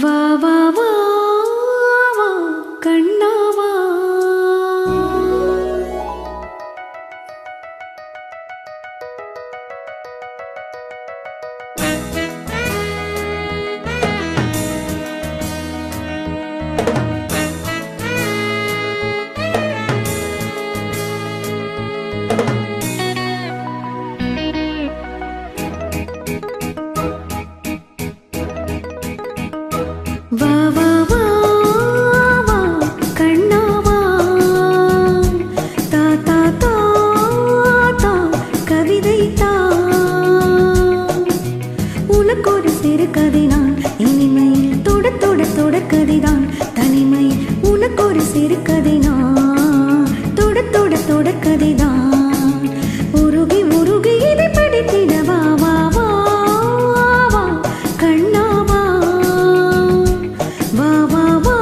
வா வா வா வா கண்ணா வா. வா வா வா வா கண்ணா வா. தா தா தா தா கவிதை தா. உனக்கு ஒரு சிறு கதைதான் இனிமையில் தொட தொட தொட கதைதான் தனிமையில். உனக்கு ஒரு சிறு கதைதான் தொட தொட தொட கதைதான். உருகி உருகி இதை படித்திட வா வா வா வா கண்ணா வா. வா வா வா.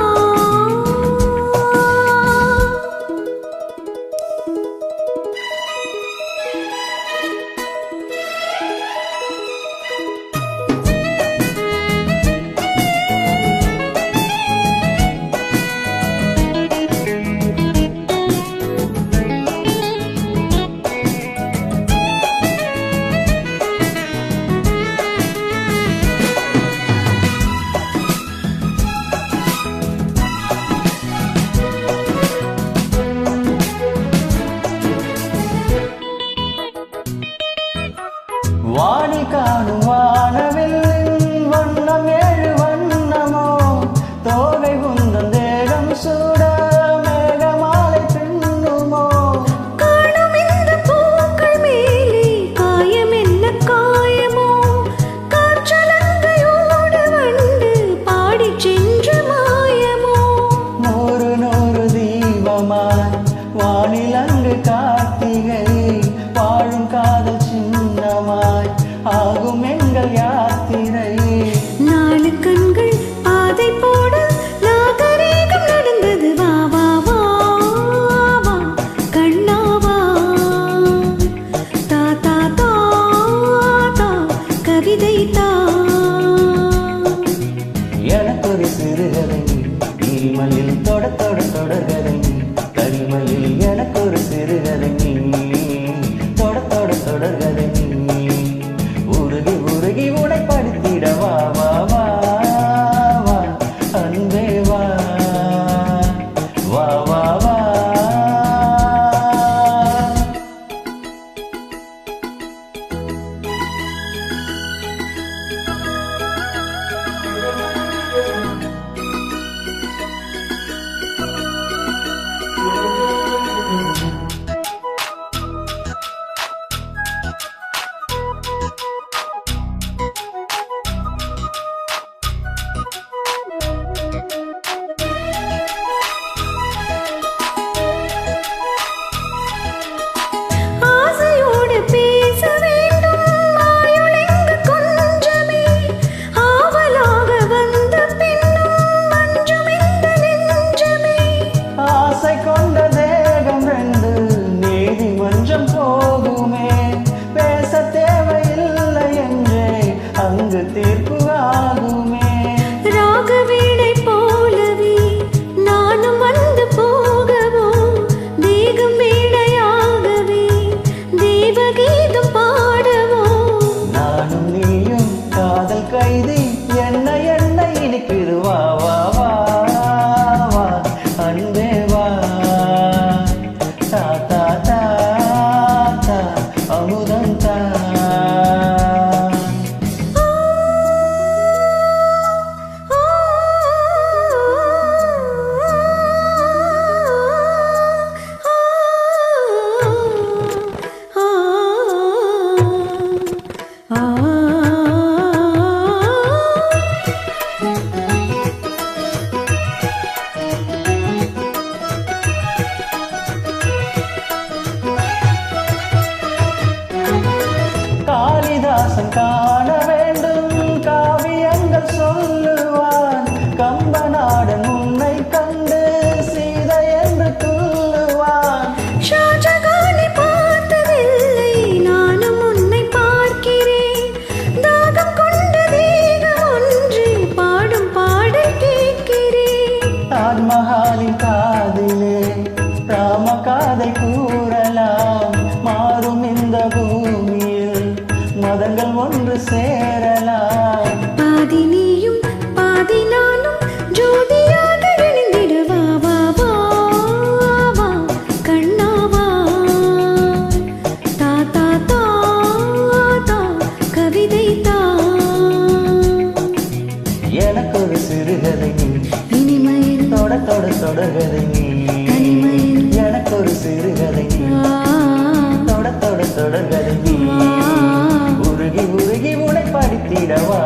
வாணி காணும் வானவில்லின் வண்ணம் ஏழு வண்ணமோ. தோகை உந்தன் தேகம் சூட மேகமாலை பின்னுமோ. காணும் இந்த பூக்கள் மேலே காயம் என்ன காயமோ. காற்றலங்கையோடு வந்து பாடிச் சென்ற மாயமோ. நூறு நூறு தீபமாய் வானில் அங்கு கார்த்திகை வாழும் காதல் சின்னமாய் ஆகும் எங்கள் யாத்திரை. நாலு கண்கள் பாதை போட நாகரீகம் நடந்தது. வா வா வா வா கண்ணா வா. தா தா தா தா கவிதை தா. எனக்கொரு சிறுகதை இனிமையில் தொட தொட தொடர்கதை தனிமையில். எனக்கொரு சிறுகதை தொட தொட தொடர்கதை. உருகி உருகி உடைப்படுத்திட வா வா வா வா அன்பே வா வா வா வா. ஆசையோடு பேச வேண்டும் ஆயுளெங்கு கொஞ்சமே. ஆவலாக வந்த பின்னும் மஞ்சும் இந்த நெஞ்சமே. ஆசை கொண்ட தேகம் ரெண்டு நீதிமன்றம் போகுமே. பேச தேவையில்லை என்றே அங்கு தீர்ப்பு ஆகுமே. ராக வீணை போலவே நானும் வந்து போகவோ. தேகம் வீணையாகவே தேவகீதம் பாடவோ. நானும் நீயும் காதல் கைதி என்ன என்ன இனிக்குது. வா வா வா வா அன்பே வா. தா தா தா தா அமுதம் தா. ஒன்று சேரலாம். பாதி நீயும் பாதி நானும் ஜோதியாக இணைந்திட வா வா வா வா கண்ணாவா தா தா தா தா கவிதை தா. எனக்கு ஒரு சிறுகதை நீ, இனிமையில் தொட தொட தொடர்கதை நீ. தனிமையில் எனக்கு ஒரு சிறுகதை நீ, தொட தொட தொடர்கதை நீ. உருகி உருகி உனை படித்திடவா.